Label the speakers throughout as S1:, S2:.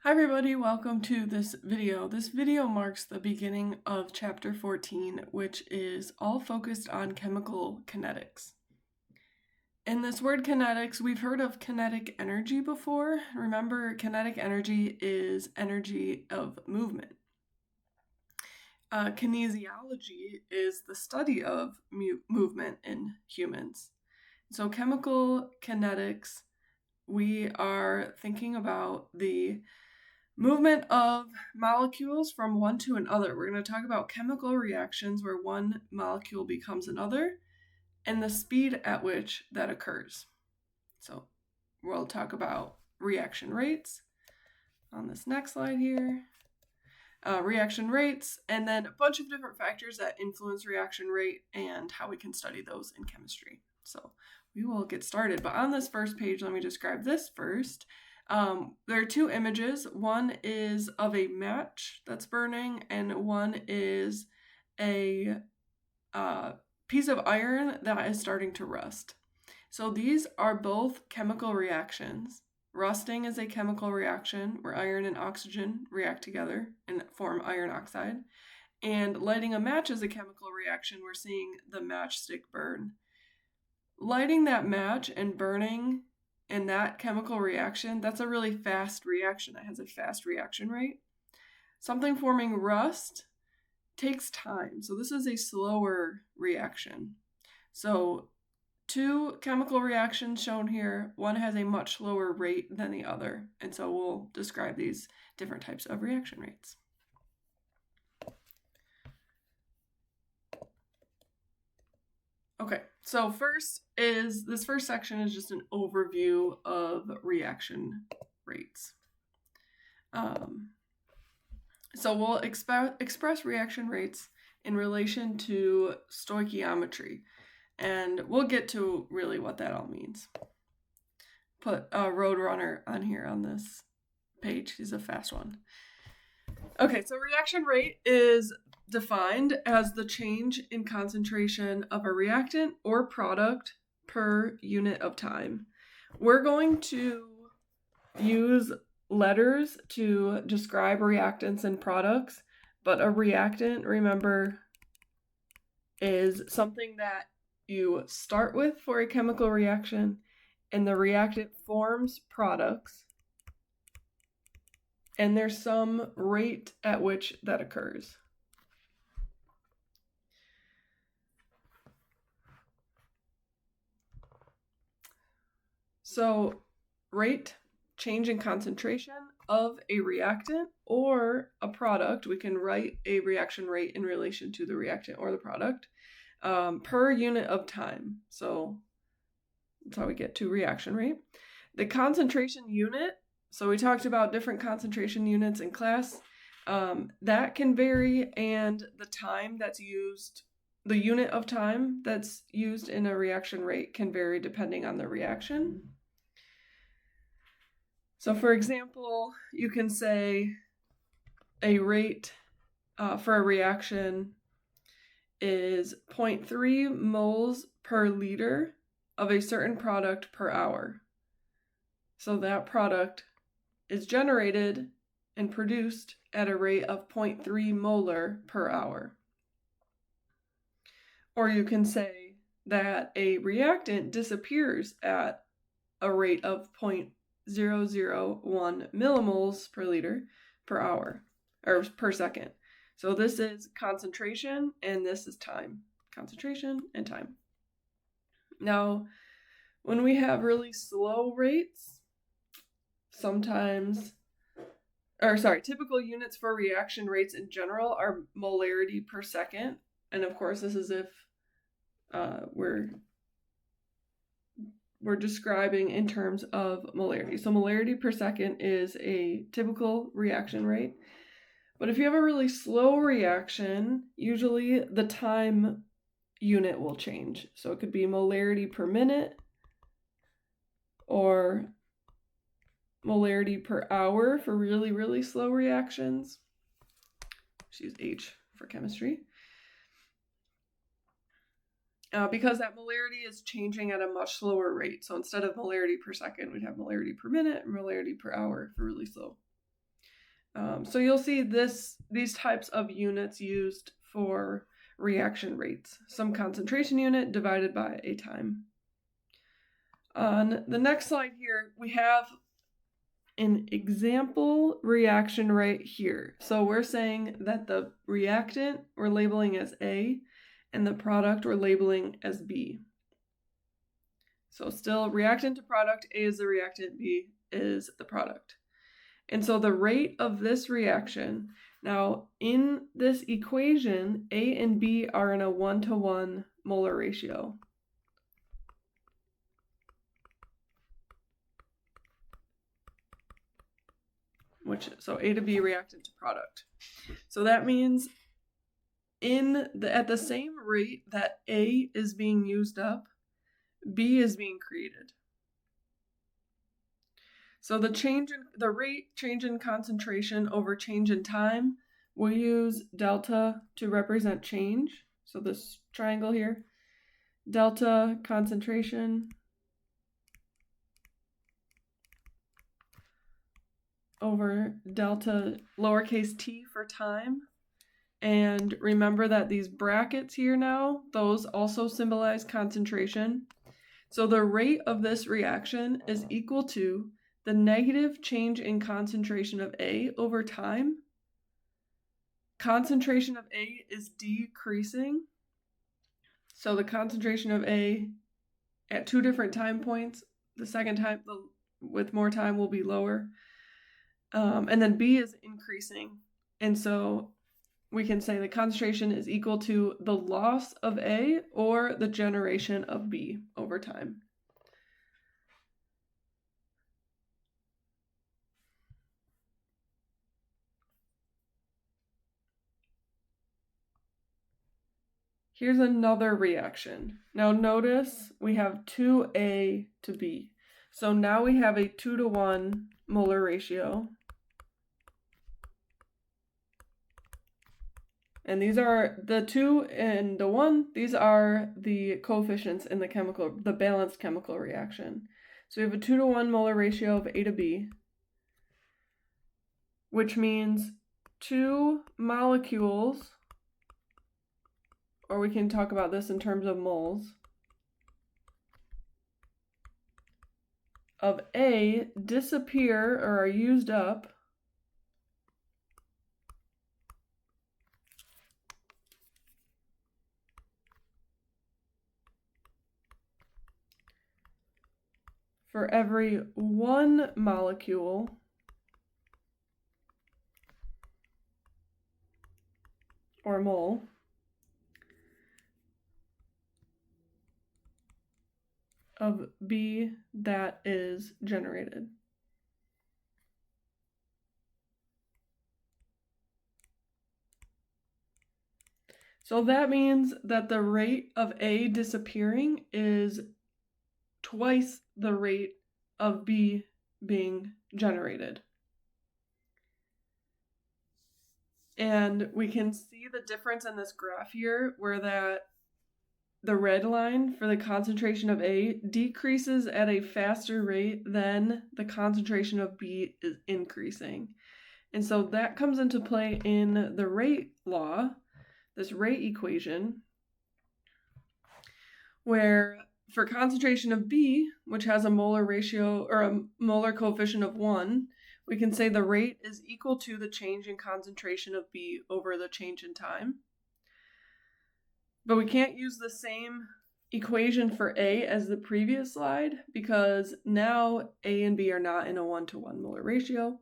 S1: Hi everybody, welcome to this video. This video marks the beginning of chapter 14, which is all focused on chemical kinetics. In this word kinetics, we've heard of kinetic energy before. Remember, kinetic energy is energy of movement. Kinesiology is the study of movement in humans. So chemical kinetics, we are thinking about the movement of molecules from one to another. We're going to talk about chemical reactions where one molecule becomes another and the speed at which that occurs. So we'll talk about reaction rates on this next slide here. Reaction rates, and then a bunch of different factors that influence reaction rate and how we can study those in chemistry. So we will get started. But on this first page, let me describe this first. There are two images. One is of a match that's burning, and one is a piece of iron that is starting to rust. So these are both chemical reactions. Rusting is a chemical reaction where iron and oxygen react together and form iron oxide. And lighting a match is a chemical reaction. We're seeing the matchstick burn. Lighting that match and burning in that chemical reaction, that's a really fast reaction. It has a fast reaction rate. Something forming rust takes time. So this is a slower reaction. So two chemical reactions shown here. One has a much lower rate than the other. And so we'll describe these different types of reaction rates. Okay, so this first section is just an overview of reaction rates. So we'll express reaction rates in relation to stoichiometry, and we'll get to really what that all means. Put Roadrunner on here on this page. He's a fast one. Okay, so reaction rate is defined as the change in concentration of a reactant or product per unit of time. We're going to use letters to describe reactants and products, but a reactant, remember, is something that you start with for a chemical reaction, and the reactant forms products, and there's some rate at which that occurs. So rate, change in concentration of a reactant or a product. We can write a reaction rate in relation to the reactant or the product per unit of time. So that's how we get to reaction rate. The concentration unit, so we talked about different concentration units in class. That can vary, and the time that's used, the unit of time that's used in a reaction rate can vary depending on the reaction. So for example, you can say a rate for a reaction is 0.3 moles per liter of a certain product per hour. So that product is generated and produced at a rate of 0.3 molar per hour. Or you can say that a reactant disappears at a rate of 0.001 millimoles per liter per hour, or per second. So this is concentration and this is time. Concentration and time. Now, when we have really slow rates, typical units for reaction rates in general are molarity per second. And of course, this is if we're describing in terms of molarity. So molarity per second is a typical reaction rate. But if you have a really slow reaction, usually the time unit will change. So it could be molarity per minute or molarity per hour for really, really slow reactions. Let's use H for chemistry. Because that molarity is changing at a much slower rate. So instead of molarity per second, we'd have molarity per minute and molarity per hour for really slow. So you'll see these types of units used for reaction rates. Some concentration unit divided by a time. On the next slide here, we have an example reaction right here. So we're saying that the reactant we're labeling as A and the product we're labeling as B. So still reactant to product, A is the reactant, B is the product. And so the rate of this reaction, now in this equation, A and B are in a 1-to-1 molar ratio. So A to B reactant to product. So that means at the same rate that A is being used up, B is being created. So the rate change in concentration over change in time, we'll use delta to represent change. So this triangle here, delta concentration over delta lowercase t for time. And remember that these brackets here now, those also symbolize concentration. So the rate of this reaction is equal to the negative change in concentration of A over time. Concentration of A is decreasing. So the concentration of A at two different time points, the second time with more time will be lower. And then B is increasing. And so we can say the concentration is equal to the loss of A or the generation of B over time. Here's another reaction. Now notice we have 2A to B. So now we have a 2-to-1 molar ratio. And these are the 2 and the 1, these are the coefficients in the balanced chemical reaction. So we have a 2-to-1 molar ratio of A to B, which means 2 molecules, or we can talk about this in terms of moles, of A disappear or are used up for every 1 molecule or mole of B that is generated. So that means that the rate of A disappearing is twice the rate of B being generated. And we can see the difference in this graph here where the red line for the concentration of A decreases at a faster rate than the concentration of B is increasing. And so that comes into play in the rate law, this rate equation, where for concentration of B, which has a molar ratio or a molar coefficient of 1, we can say the rate is equal to the change in concentration of B over the change in time. But we can't use the same equation for A as the previous slide because now A and B are not in a 1-to-1 molar ratio.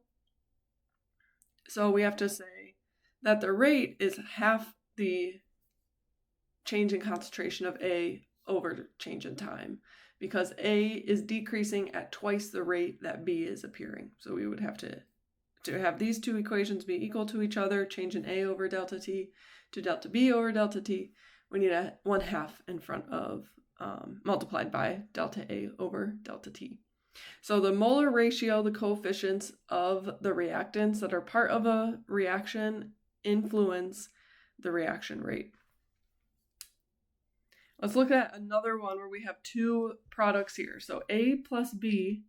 S1: So we have to say that the rate is half the change in concentration of A over change in time because A is decreasing at twice the rate that B is appearing. So we would have to have these two equations be equal to each other, change in A over delta T to delta B over delta T. We need a 1/2 in front of multiplied by delta A over delta T. So the molar ratio, the coefficients of the reactants that are part of a reaction influence the reaction rate. Let's look at another one where we have 2 products here. So A plus B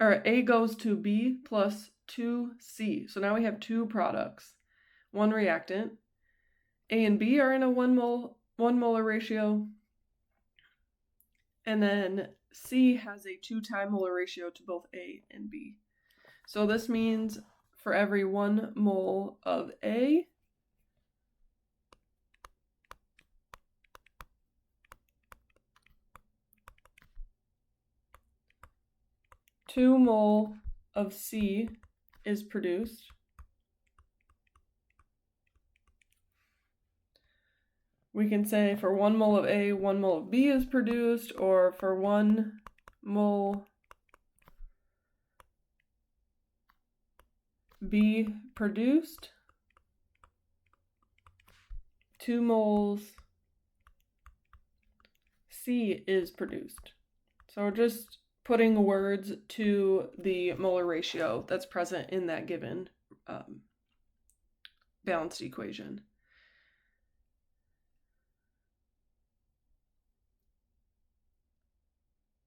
S1: or A goes to B plus 2C. So now we have two products, one reactant. A and B are in a 1 molar ratio. And then C has a 2-time molar ratio to both A and B. So this means for every 1 mole of A, two mole of C is produced. We can say for 1 mole of A, 1 mole of B is produced, or for 1 mole B produced, 2 moles C is produced. So we're just putting words to the molar ratio that's present in that given balanced equation.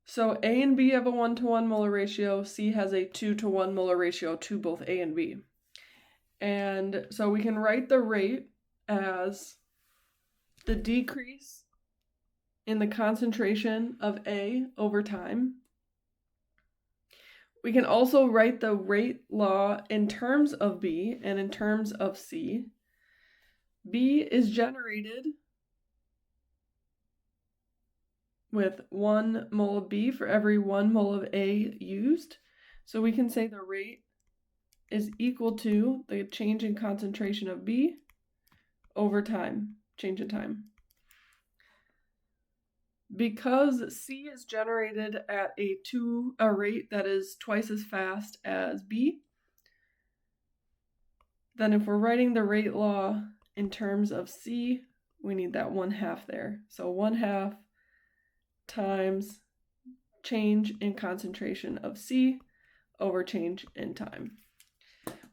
S1: So A and B have a 1-to-1 molar ratio. C has a 2-to-1 molar ratio to both A and B. And so we can write the rate as the decrease in the concentration of A over time. We can also write the rate law in terms of B and in terms of C. B is generated with 1 mole of B for every 1 mole of A used. So we can say the rate is equal to the change in concentration of B over time, change in time. Because C is generated at a rate that is twice as fast as B, then if we're writing the rate law in terms of C, we need that 1/2 there. So 1/2 times change in concentration of C over change in time.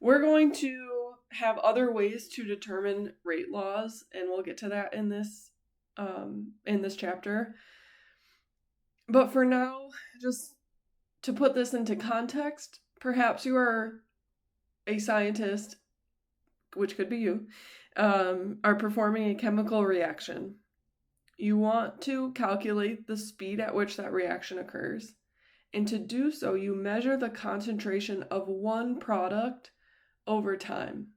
S1: We're going to have other ways to determine rate laws, and we'll get to that in this chapter. But for now, just to put this into context, perhaps you are a scientist, which could be you, are performing a chemical reaction. You want to calculate the speed at which that reaction occurs. And to do so, you measure the concentration of one product over time.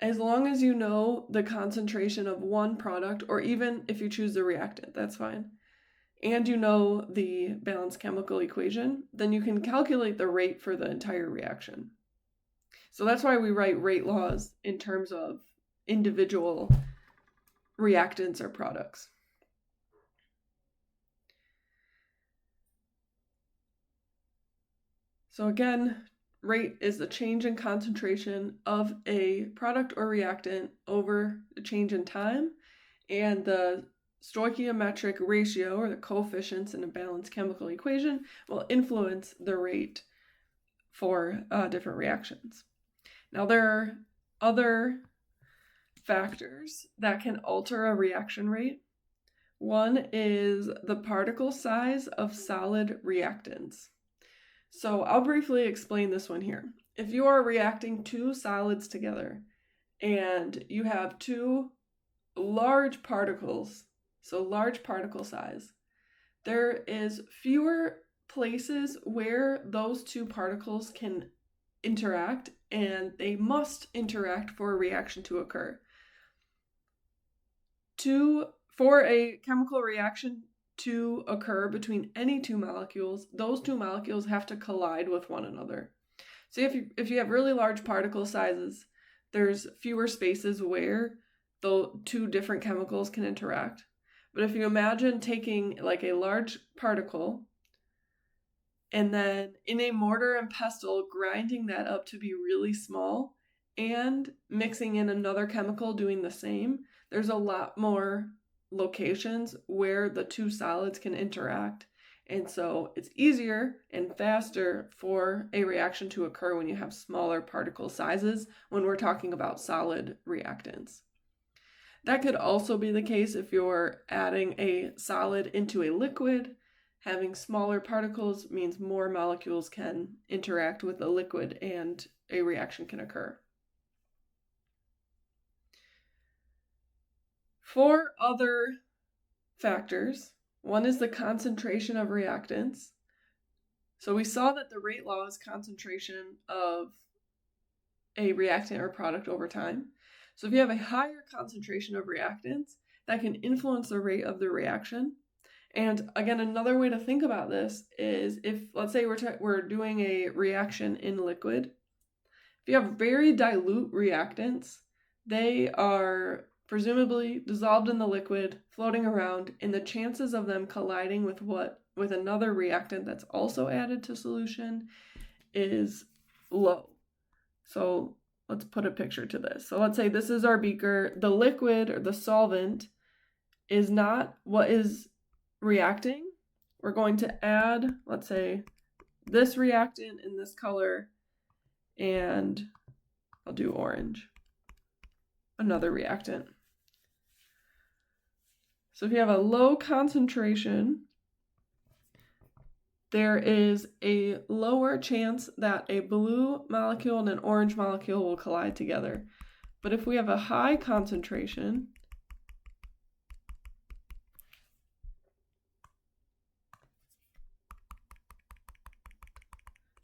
S1: As long as you know the concentration of one product, or even if you choose the reactant, that's fine, and you know the balanced chemical equation, then you can calculate the rate for the entire reaction. So that's why we write rate laws in terms of individual reactants or products. So again, rate is the change in concentration of a product or reactant over the change in time, and the stoichiometric ratio, or the coefficients in a balanced chemical equation, will influence the rate for different reactions. Now, there are other factors that can alter a reaction rate. One is the particle size of solid reactants. So I'll briefly explain this one here. If you are reacting two solids together and you have two large particles, so large particle size, there is fewer places where those two particles can interact, and they must interact for a reaction to occur. For a chemical reaction to occur between any two molecules, those two molecules have to collide with one another. So if you have really large particle sizes, there's fewer spaces where the two different chemicals can interact. But if you imagine taking like a large particle and then in a mortar and pestle grinding that up to be really small and mixing in another chemical doing the same, there's a lot more locations where the two solids can interact. And so it's easier and faster for a reaction to occur when you have smaller particle sizes when we're talking about solid reactants. That could also be the case if you're adding a solid into a liquid, Having smaller particles means more molecules can interact with a liquid and a reaction can occur. 4 other factors. One is the concentration of reactants. So we saw that the rate law is concentration of a reactant or product over time. So if you have a higher concentration of reactants, that can influence the rate of the reaction. And again, another way to think about this is if, let's say we're doing a reaction in liquid, if you have very dilute reactants, they are presumably dissolved in the liquid, floating around, and the chances of them colliding with another reactant that's also added to solution is low. So let's put a picture to this. So let's say this is our beaker. The liquid or the solvent is not what is reacting. We're going to add, let's say, this reactant in this color, and I'll do orange, another reactant. So if you have a low concentration, there is a lower chance that a blue molecule and an orange molecule will collide together. But if we have a high concentration,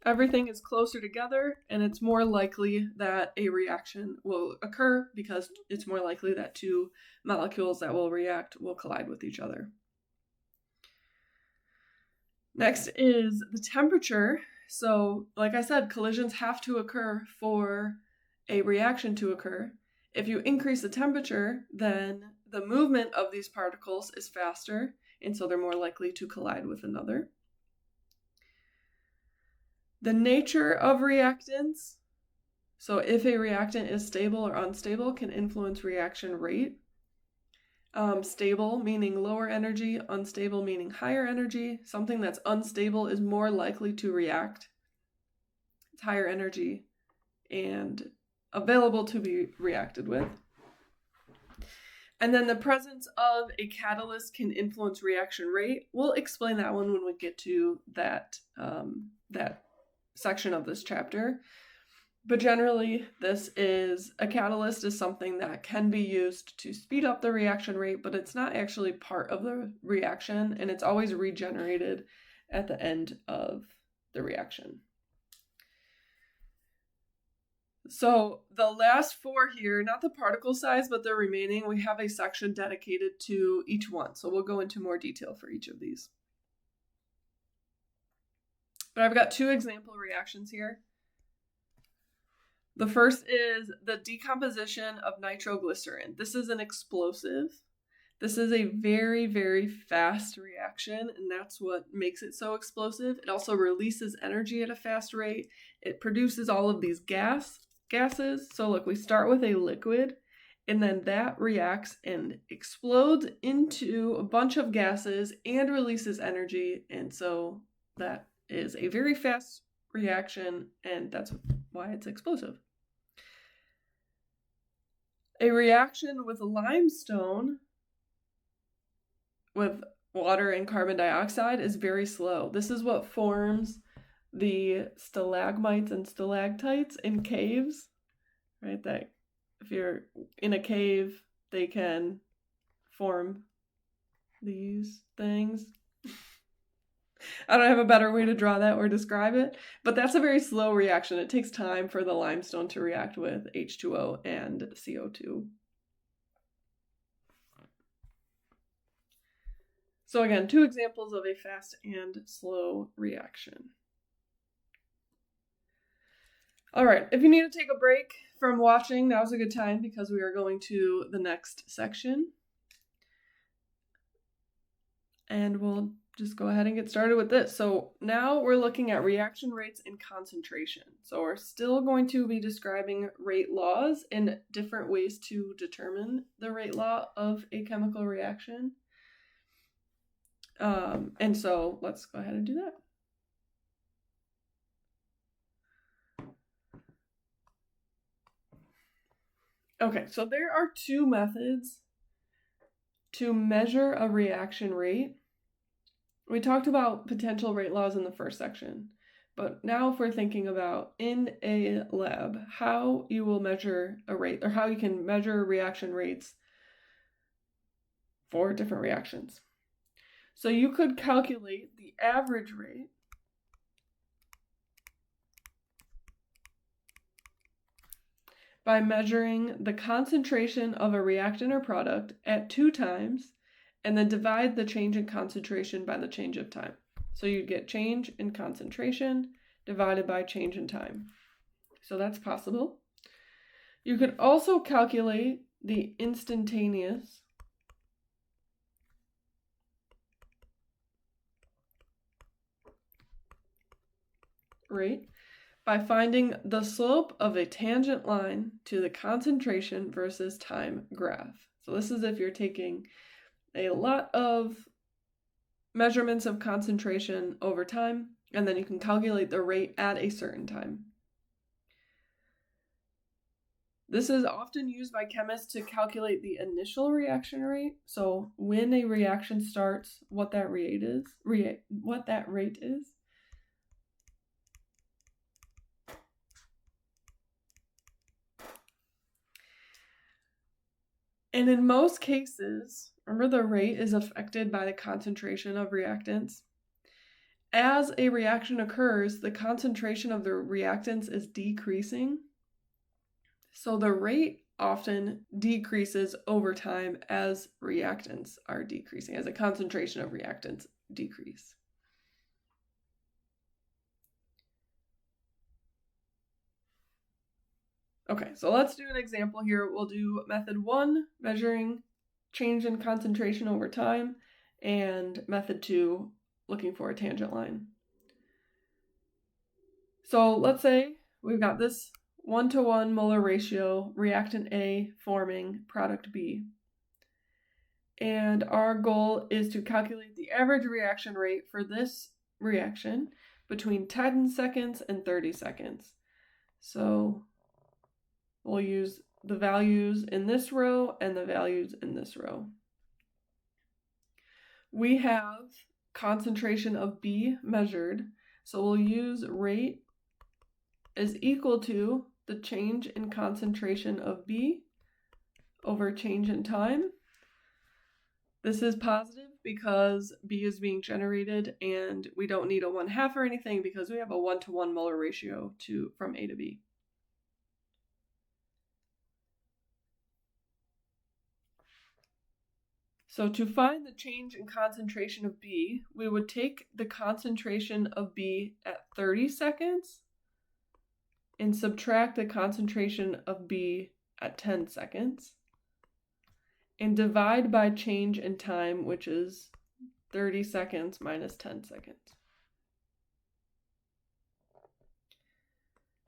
S1: everything is closer together and it's more likely that a reaction will occur because it's more likely that 2 molecules that will react will collide with each other. Next is the temperature. So, like I said, collisions have to occur for a reaction to occur. If you increase the temperature, then the movement of these particles is faster, and so they're more likely to collide with another. The nature of reactants. So if a reactant is stable or unstable, can influence reaction rate. Stable meaning lower energy, unstable meaning higher energy. Something that's unstable is more likely to react. It's higher energy and available to be reacted with. And then the presence of a catalyst can influence reaction rate. We'll explain that one when we get to that section of this chapter. But generally, a catalyst is something that can be used to speed up the reaction rate, but it's not actually part of the reaction, and it's always regenerated at the end of the reaction. So the last 4 here, not the particle size, but the remaining, we have a section dedicated to each one. So we'll go into more detail for each of these. But I've got 2 example reactions here. The first is the decomposition of nitroglycerin. This is an explosive. This is a very, very fast reaction, and that's what makes it so explosive. It also releases energy at a fast rate. It produces all of these gases. So look, we start with a liquid, and then that reacts and explodes into a bunch of gases and releases energy, and so that is a very fast reaction, and that's why it's explosive. A reaction with limestone with water and carbon dioxide is very slow. This is what forms the stalagmites and stalactites in caves, right? That if you're in a cave, they can form these things. I don't have a better way to draw that or describe it, but that's a very slow reaction. It takes time for the limestone to react with H2O and CO2. So again, 2 examples of a fast and slow reaction. All right, if you need to take a break from watching, now's a good time because we are going to the next section. And we'll just go ahead and get started with this. So now we're looking at reaction rates and concentration. So we're still going to be describing rate laws and different ways to determine the rate law of a chemical reaction. And so let's go ahead and do that. Okay, so there are 2 methods to measure a reaction rate. We talked about potential rate laws in the first section, but now if we're thinking about in a lab, how you will measure a rate, or how you can measure reaction rates for different reactions. So you could calculate the average rate by measuring the concentration of a reactant or product at 2 times and then divide the change in concentration by the change of time. So you get change in concentration divided by change in time. So that's possible. You could also calculate the instantaneous rate by finding the slope of a tangent line to the concentration versus time graph. So this is if you're taking a lot of measurements of concentration over time, and then you can calculate the rate at a certain time. This is often used by chemists to calculate the initial reaction rate. So when a reaction starts, what that rate is. And in most cases, remember the rate is affected by the concentration of reactants. As a reaction occurs, the concentration of the reactants is decreasing. So the rate often decreases over time as reactants are decreasing, as the concentration of reactants decrease. Okay, so let's do an example here. We'll do method 1, measuring change in concentration over time, and method 2, looking for a tangent line. So let's say we've got this 1-to-1 molar ratio, reactant A forming product B. And our goal is to calculate the average reaction rate for this reaction between 10 seconds and 30 seconds. So we'll use the values in this row and the values in this row. We have concentration of B measured, so we'll use rate is equal to the change in concentration of B over change in time. This is positive because B is being generated and we don't need a 1/2 or anything because we have a 1-to-1 molar ratio from A to B. So to find the change in concentration of B, we would take the concentration of B at 30 seconds and subtract the concentration of B at 10 seconds and divide by change in time, which is 30 seconds minus 10 seconds.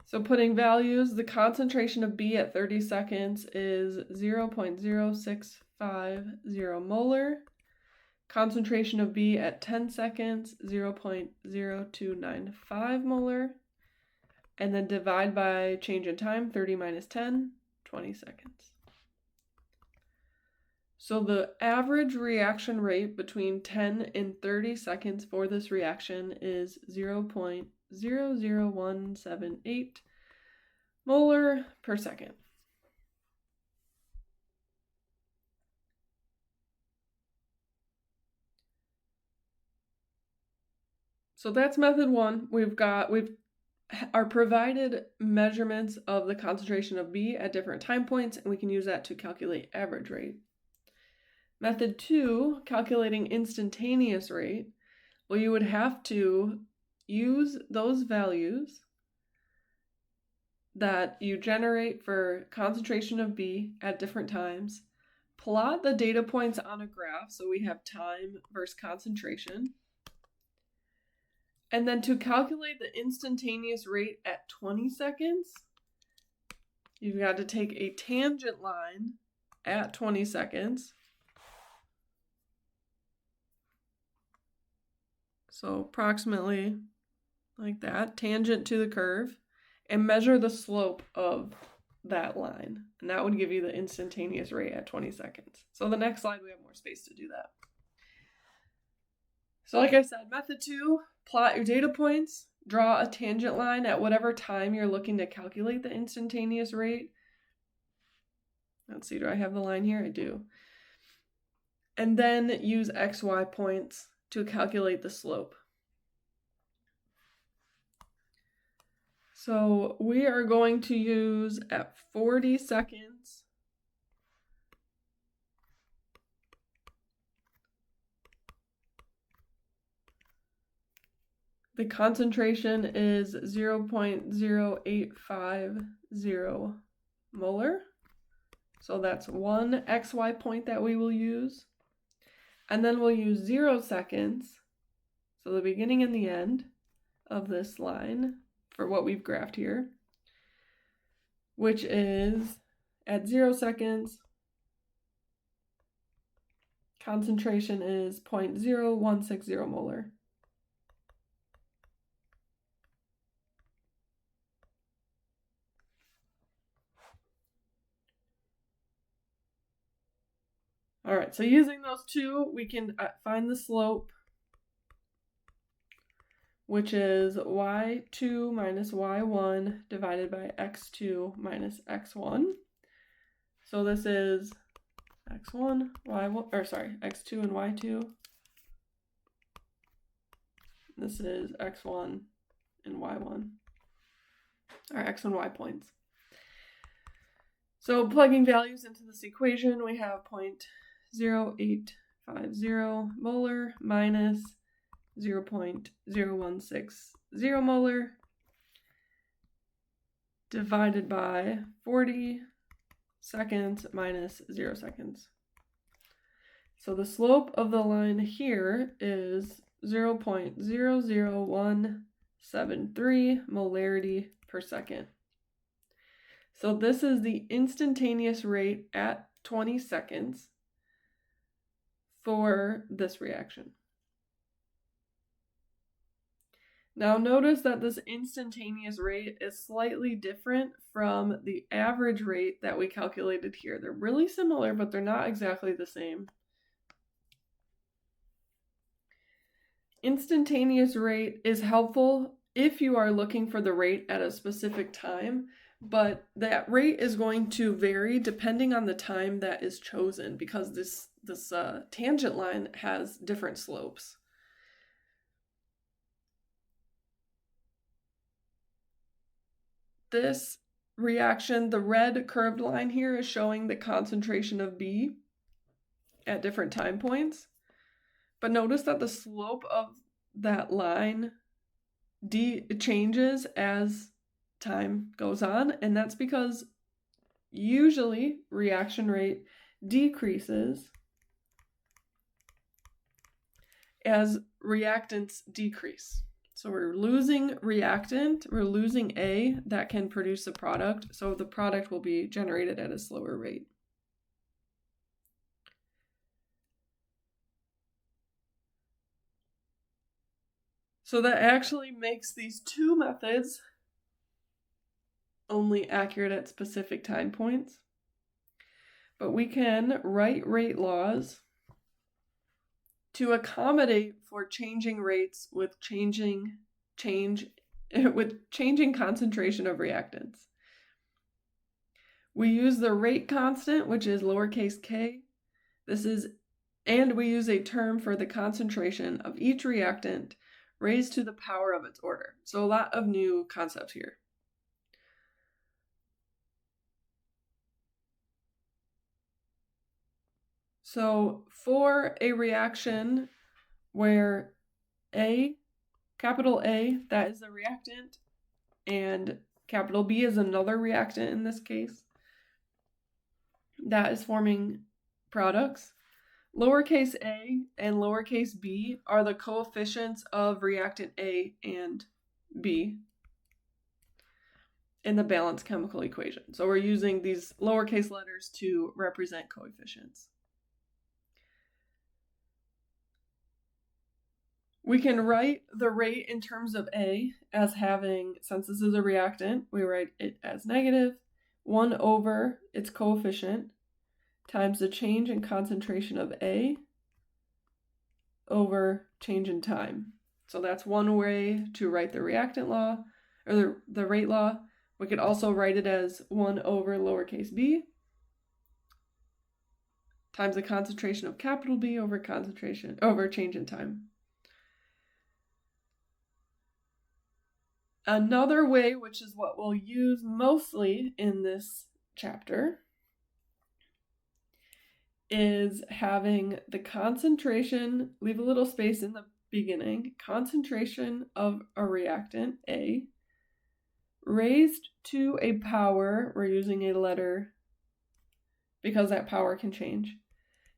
S1: So putting values, the concentration of B at 30 seconds is 0.0650 molar. Concentration of B at 10 seconds, 0.0295 molar. And then divide by change in time, 30 minus 10, 20 seconds. So the average reaction rate between 10 and 30 seconds for this reaction is 0.00178 molar per second. So that's method 1. We've are provided measurements of the concentration of B at different time points, and we can use that to calculate average rate. Method 2, calculating instantaneous rate, well, you would have to use those values that you generate for concentration of B at different times, plot the data points on a graph, so we have time versus concentration, and then to calculate the instantaneous rate at 20 seconds, you've got to take a tangent line at 20 seconds. So approximately like that, tangent to the curve, and measure the slope of that line. And that would give you the instantaneous rate at 20 seconds. So the next slide, we have more space to do that. So like I said, method 2, plot your data points, draw a tangent line at whatever time you're looking to calculate the instantaneous rate. Let's see, do I have the line here? I do. And then use XY points to calculate the slope. So we are going to use at 40 seconds the concentration is 0.0850 molar. So that's one XY point that we will use. And then we'll use 0 seconds, so the beginning and the end of this line for what we've graphed here, which is at 0 seconds, concentration is 0.0160 molar. All right, so using those two, we can find the slope, which is y2 minus y1 divided by x2 minus x1. So this is x1, y1, or sorry, x2 and y2. This is x1 and y1, or x and y points. So plugging values into this equation, we have 0.0850 molar minus 0.0160 molar divided by 40 seconds minus 0 seconds. So the slope of the line here is 0.00173 molarity per second. So this is the instantaneous rate at 20 seconds for this reaction. Now notice that this instantaneous rate is slightly different from the average rate that we calculated here. They're really similar, but they're not exactly the same. Instantaneous rate is helpful if you are looking for the rate at a specific time, but that rate is going to vary depending on the time that is chosen because this tangent line has different slopes. This reaction, the red curved line here is showing the concentration of B at different time points. But notice that the slope of that line changes as time goes on, and that's because usually reaction rate decreases as reactants decrease. So we're losing reactant, we're losing A that can produce a product, so the product will be generated at a slower rate. So that actually makes these two methods only accurate at specific time points. But we can write rate laws to accommodate for changing rates with changing concentration of reactants. We use the rate constant, which is lowercase k. And we use a term for the concentration of each reactant raised to the power of its order. So a lot of new concepts here. So for a reaction where capital A, that is the reactant, and capital B is another reactant in this case, that is forming products. Lowercase a and lowercase b are the coefficients of reactant A and B in the balanced chemical equation. So we're using these lowercase letters to represent coefficients. We can write the rate in terms of A as having, since this is a reactant, we write it as negative 1 over its coefficient times the change in concentration of A over change in time. So that's one way to write the reactant law, or the rate law. We could also write it as 1 over lowercase b times the concentration of capital B over change in time. Another way, which is what we'll use mostly in this chapter, is having the concentration, leave a little space in the beginning, concentration of a reactant, A, raised to a power, we're using a letter because that power can change,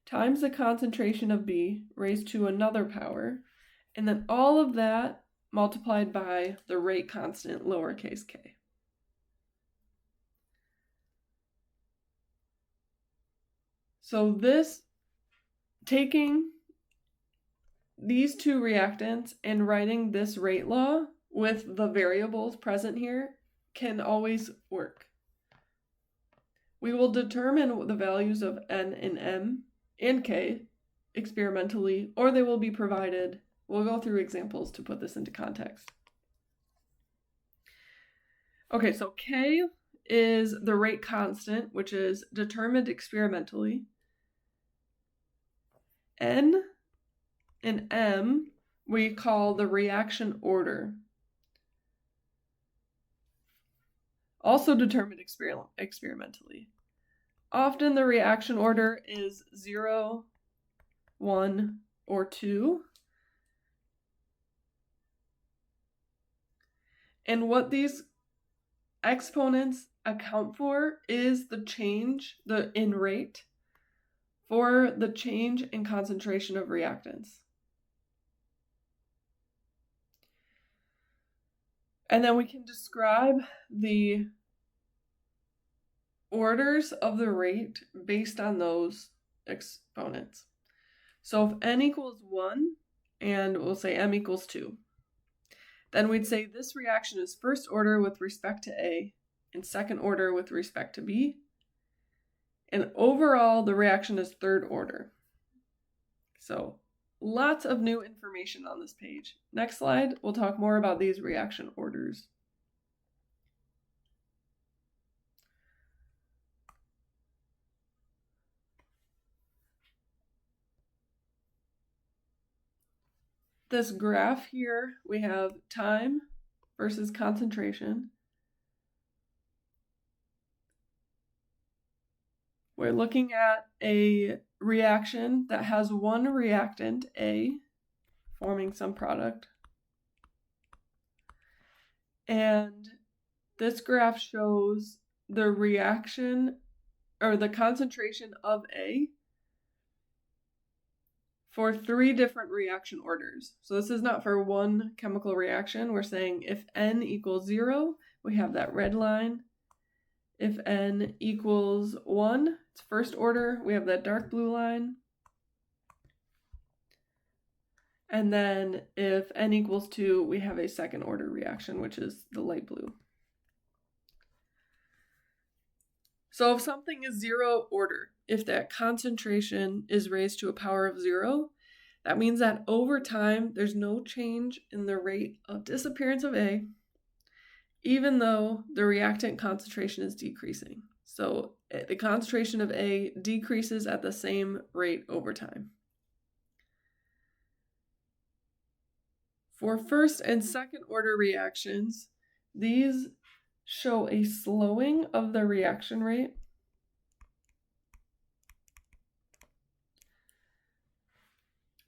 S1: times the concentration of B raised to another power, and then all of that multiplied by the rate constant, lowercase k. So this, taking these two reactants and writing this rate law with the variables present here can always work. We will determine the values of N and M and K experimentally, or they will be provided. We'll go through examples to put this into context. Okay, so K is the rate constant, which is determined experimentally. N and M we call the reaction order, also determined experimentally. Often the reaction order is 0, 1, or 2. And what these exponents account for is the change in rate for the change in concentration of reactants. And then we can describe the orders of the rate based on those exponents. So if n equals 1, and we'll say m equals 2, then we'd say this reaction is first order with respect to A and second order with respect to B. And overall, the reaction is third order. So lots of new information on this page. Next slide, we'll talk more about these reaction orders. This graph here, we have time versus concentration. We're looking at a reaction that has one reactant, A, forming some product. And this graph shows the reaction, or the concentration of A for 3 different reaction orders. So this is not for one chemical reaction. We're saying if N equals 0, we have that red line. If N equals 1, it's first order, we have that dark blue line. And then if N equals 2, we have a second order reaction, which is the light blue. So if something is 0 order, if that concentration is raised to a power of 0, that means that over time, there's no change in the rate of disappearance of A, even though the reactant concentration is decreasing. So the concentration of A decreases at the same rate over time. For first and second order reactions, these show a slowing of the reaction rate.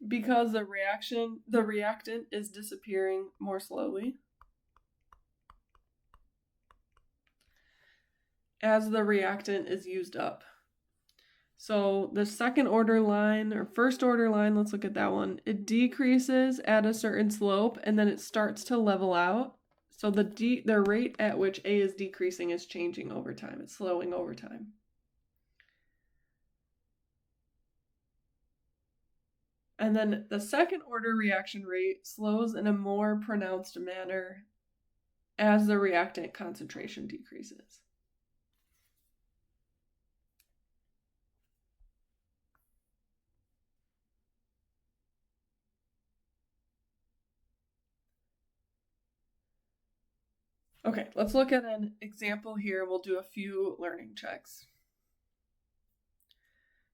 S1: Because the reactant is disappearing more slowly as the reactant is used up. So the second order line, or first order line, let's look at that one. It decreases at a certain slope and then it starts to level out. So the rate at which A is decreasing is changing over time. It's slowing over time. And then the second order reaction rate slows in a more pronounced manner as the reactant concentration decreases. Okay, let's look at an example here. We'll do a few learning checks.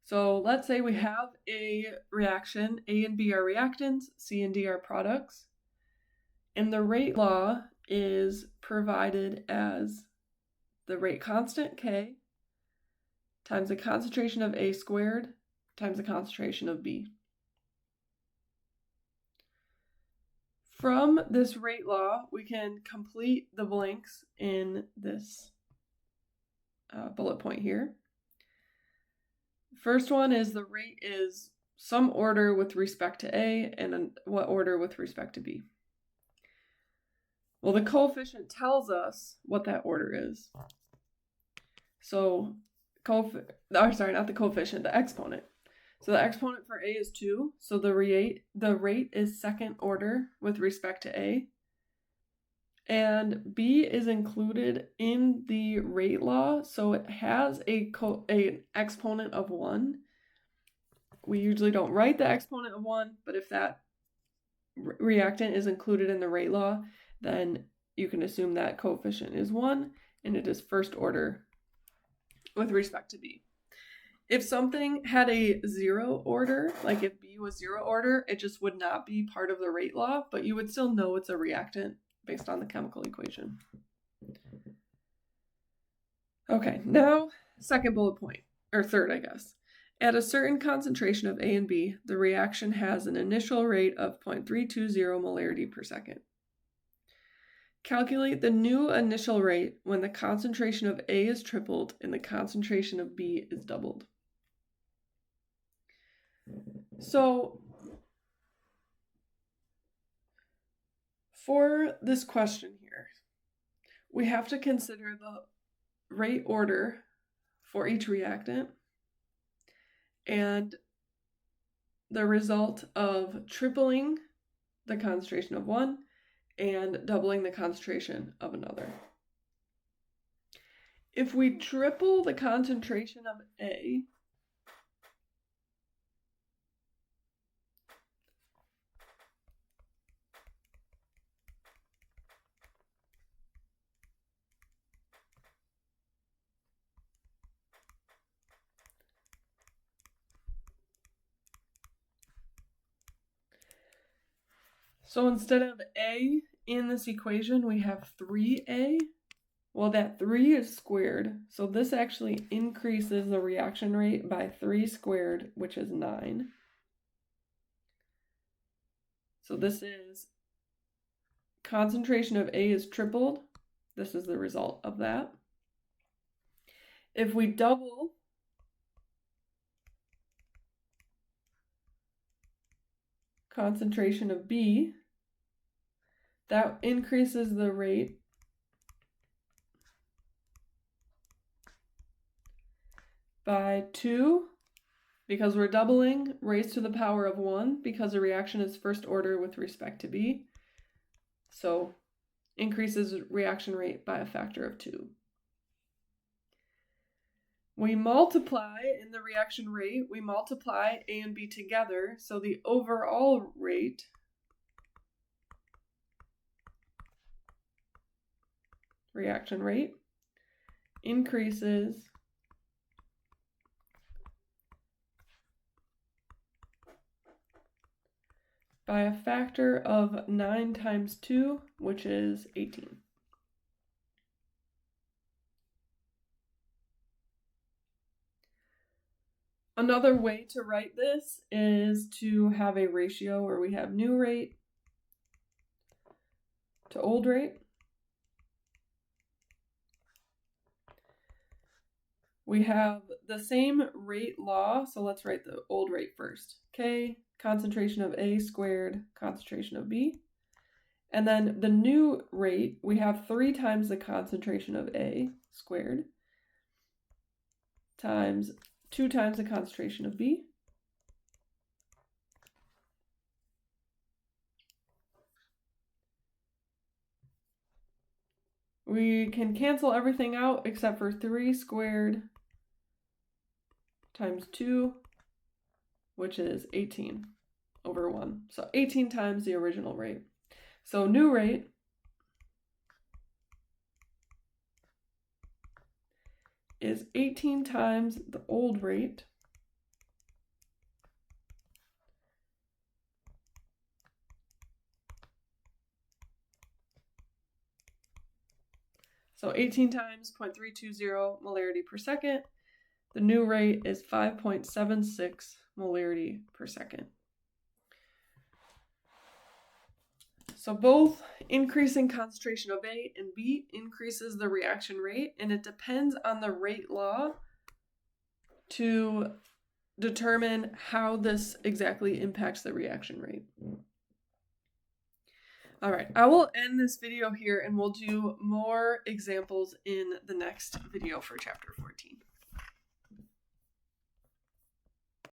S1: So let's say we have a reaction. A and B are reactants, C and D are products. And the rate law is provided as the rate constant, K, times the concentration of A squared times the concentration of B. From this rate law, we can complete the blanks in this bullet point here. First one is the rate is some order with respect to A and then what order with respect to B. Well, the coefficient tells us what that order is. So, not the coefficient, the exponent. So the exponent for A is 2. So the rate is second order with respect to A. And B is included in the rate law, so it has an exponent of 1. We usually don't write the exponent of 1, but if that reactant is included in the rate law, then you can assume that coefficient is 1, and it is first order with respect to B. If something had a 0 order, like if B was 0 order, it just would not be part of the rate law, but you would still know it's a reactant based on the chemical equation. Okay, now second bullet point, or third, I guess. At a certain concentration of A and B, the reaction has an initial rate of 0.320 molarity per second. Calculate the new initial rate when the concentration of A is tripled and the concentration of B is doubled. So, for this question here, we have to consider the rate order for each reactant and the result of tripling the concentration of one and doubling the concentration of another. If we triple the concentration of A, so instead of A in this equation, we have 3A. Well, that 3 is squared, so this actually increases the reaction rate by 3 squared, which is 9. So this is concentration of A is tripled. This is the result of that. If we double concentration of B, that increases the rate by 2, because we're doubling, raised to the power of 1, because the reaction is first order with respect to B. So increases reaction rate by a factor of 2. We multiply in the reaction rate, we multiply A and B together, so the overall rate reaction rate increases by a factor of 9 times 2, which is 18. Another way to write this is to have a ratio where we have new rate to old rate. We have the same rate law, so let's write the old rate first. K, concentration of A squared, concentration of B. And then the new rate, we have 3 times the concentration of A squared times 2 times the concentration of B. We can cancel everything out except for 3 squared times 2, which is 18 over 1. So 18 times the original rate. So new rate is 18 times the old rate. So 18 times 0.320 molarity per second. The new rate is 5.76 molarity per second. So both increasing concentration of A and B increases the reaction rate, and it depends on the rate law to determine how this exactly impacts the reaction rate. All right, I will end this video here and we'll do more examples in the next video for chapter 14.